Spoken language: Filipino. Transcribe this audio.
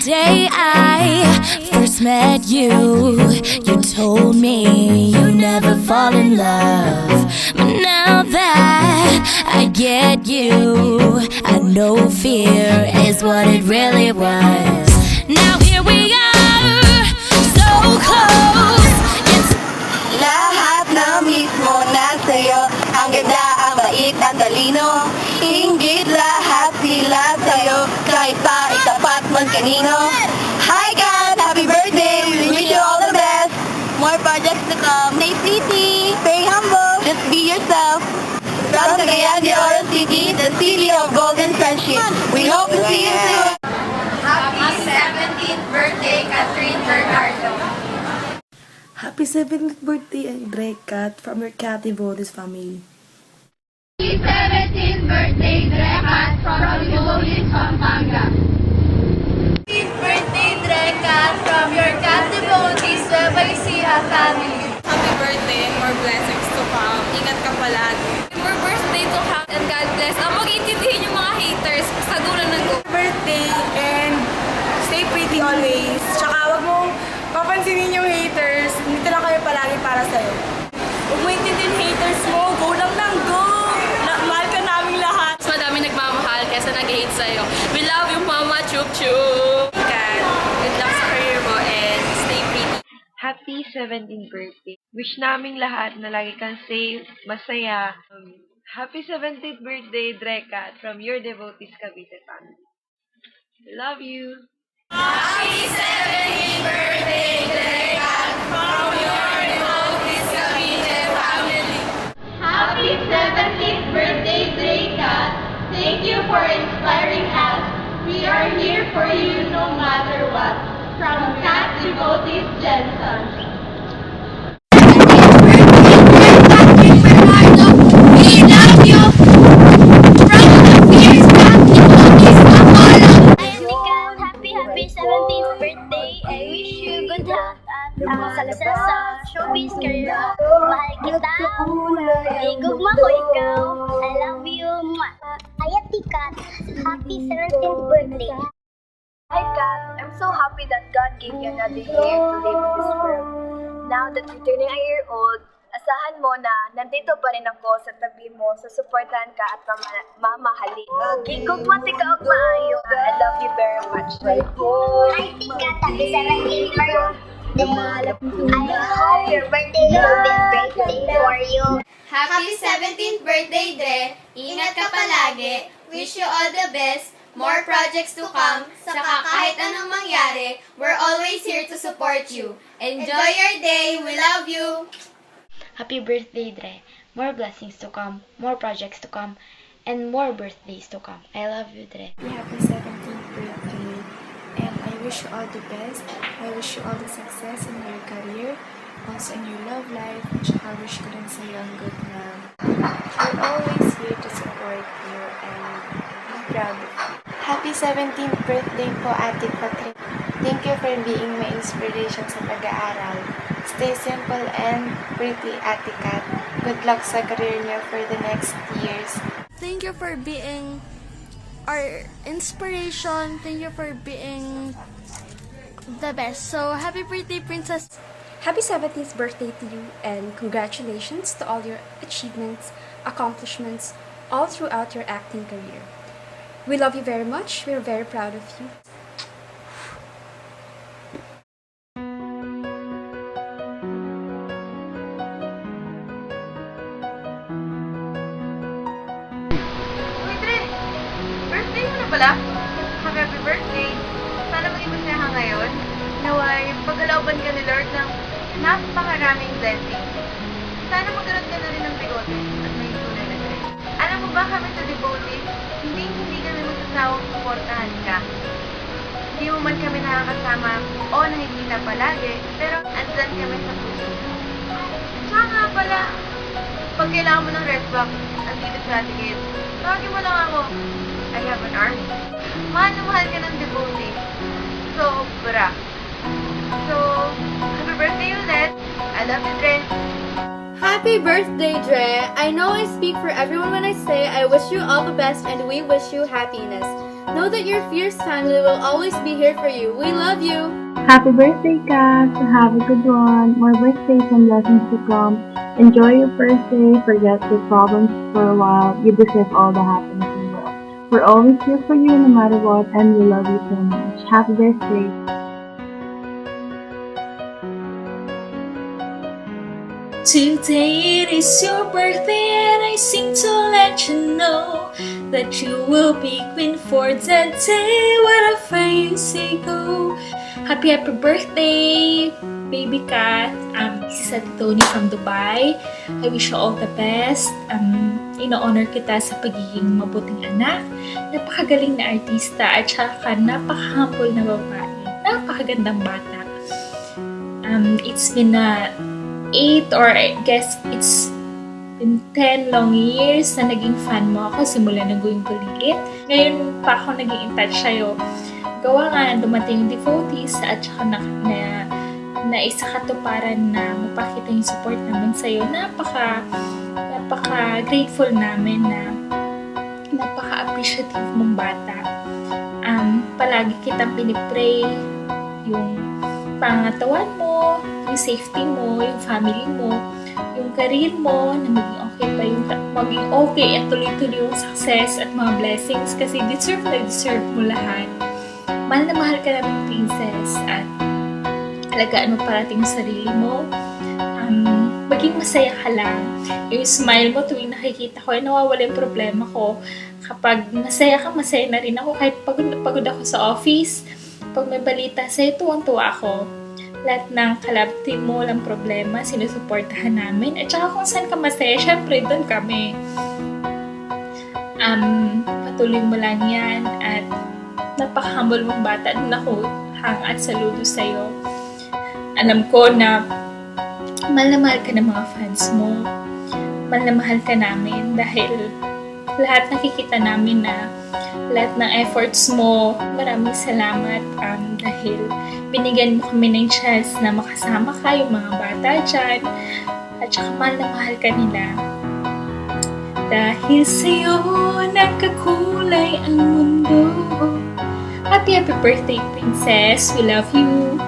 day I first met you, you told me you never fall in love. But now that I get you, I know fear is what it really was. Now here we are, so close. It's lahat na mismo na sa'yo. Ang ganda, ang bait, ang talino. Inggit lahat sila sa'yo. Kahit pa itapat man kanino. Hi God, happy birthday. We wish you all the best. More projects to come. Stay pretty. Stay humble. Just be yourself. From Cagayan de Oro City, the city of golden friendship. We hope to see you soon. Happy 17th birthday, Catherine Bernardo. Happy 17th birthday, Andre Kat, from your Cathy Votis family. Happy 17th birthday, Drekat, from Yulis, Pampanga. Happy birthday, Drekat, from your Cathy Votis, Nueva Ecija family. Happy birthday and more blessings to come. Ingat ka palagi. More birthday to have and God bless. Mag-iintindihin yung mga haters sa dulo ng go. Birthday and stay pretty always. Tsaka wag mong papansinin yung haters. Dito lang kayo palagi para sa'yo. Huwag mo intindihin haters mo. Go lang go. Mahal ka naming lahat. Mas madami nagmamahal kaysa nag-hate sa'yo. We love you, Mama. Chup chup. Good luck sa career mo and stay pretty. Happy 17th birthday. Wish naming lahat na lagi kang safe, masaya. Happy 17th birthday, Drekat, from your devotees Cavite family. Love you. Happy 17th birthday, Drekat, from your devotees Cavite family. Happy 17th birthday, Drekat. Thank you for inspiring us. We are here for you no matter what. From Cat Devotees Jensen. Happy 17th birthday! I wish you good health at success sa showbiz career. Mahal kita, igugma ko ikaw. I love you, Ayati Kat. Happy 17th birthday! Hi Kat, I'm so happy that God gave you another year to live in this world. Now that you're turning a year old, asahan mo na nandito pa rin ako sa tabi mo, susuportahan ka at mamahalin. Gigugmati ka og maayo. I love you very much. Hi Kat, happy 17th birthday! I hope your birthday will be a great day for you. Happy 17th birthday, Dre! Ingat ka palagi. Wish you all the best. More projects to come. Saka kahit anong mangyari, we're always here to support you. Enjoy your day. We love you. Happy birthday, Dre. More blessings to come, more projects to come, and more birthdays to come. I love you, Dre. Happy 17th birthday. And I wish you all the best. I wish you all the success in your career, also in your love life. Tsaka wish ko rin sa'yo ang good love. We're always here to support you and I'm proud of you. Happy 17th birthday po, Ate Catherine. Thank you for being my inspiration sa pag-aaral. Stay simple and pretty, Ate Kat. Good luck sa career niyo for the next years. Thank you for being our inspiration. Thank you for being the best. So, happy birthday, Princess. Happy 17th birthday to you and congratulations to all your achievements, accomplishments, all throughout your acting career. We love you very much. We're very proud of you. Birthday mo na pala? Happy birthday! Sana maging masaya ka ngayon. Naway, pag-alawban ka ni Lord ng napakaraming blessings. Sana magkaroon ka na rin ng bigote at may tunay na Dre. Alam mo ba kami sa Devotees, hindi kami magsasawang suportahan ka. Hindi mo man kami nakakasama o nakikita palagi, pero andyan kami sa puso. Tsaka nga pala, pag kailangan mo ng red box, andito sa atigit, tawagin mo lang ako. I have an army. Mahal na mahal ka ng Devotees. Sobra. So, happy birthday ulit. I love you, Dre. Happy birthday, Dre! I know I speak for everyone when I say I wish you all the best and we wish you happiness. Know that your fierce family will always be here for you. We love you. Happy birthday, Kat! Have a good one. More birthdays and blessings to come. Enjoy your birthday. Forget your problems for a while. You deserve all the happiness in the world. We're always here for you no matter what, and we love you so much. Happy birthday! Today it is your birthday and I sing to let you know that you will be queen for that day, wherever you say go. Happy birthday, baby Kat. This is Ate Tony from Dubai. I wish you all the best. Ino-honor kita sa pagiging mabuting anak, napakagaling na artista, at saka napaka-humble na babae, napakagandang bata. It's been 8 or I guess it's been 10 long years na naging fan mo ako simula ng Going Kulilit. Ngayon pa ako naging in touch sa'yo. Gawa nga dumating yung devotees at saka na isa katuparan na mapakita yung support namin sa'yo. Napaka-grateful namin na napaka-appreciative mong bata. Palagi kitang pinipray yung pangatawan mo, yung safety mo, yung family mo, yung career mo, na maging okay at tuloy-tuloy yung success at mga blessings kasi deserve mo lahat. Mahal na mahal ka namin, princess, at alagaan mo parating sa sarili mo. Maging masaya ka lang. Yung smile mo tuwing nakikita ko, nawawala yung problema ko. Kapag masaya ka, masaya na rin ako. Kahit pagod na pagod ako sa office, pag may balita sa'yo, tuwang-tuwa ako. Lahat ng kalab team mo, walang problema, sinusuportahan namin. At saka kung saan ka masaya, syempre, doon kami. Patuloy mo lang yan. At napaka-humble mong bata. Doon ako hangat saludo sa'yo. Alam ko na mahal na mahal ka ng mga fans mo. Mahal na mahal ka namin dahil lahat nakikita namin na lahat ng efforts mo. Maraming salamat dahil binigyan mo kami ng chance na makasama ka, yung mga bata dyan. At saka mahal na mahal ka nila. Dahil sa'yo nagkakulay ang mundo. Happy birthday, princess. We love you.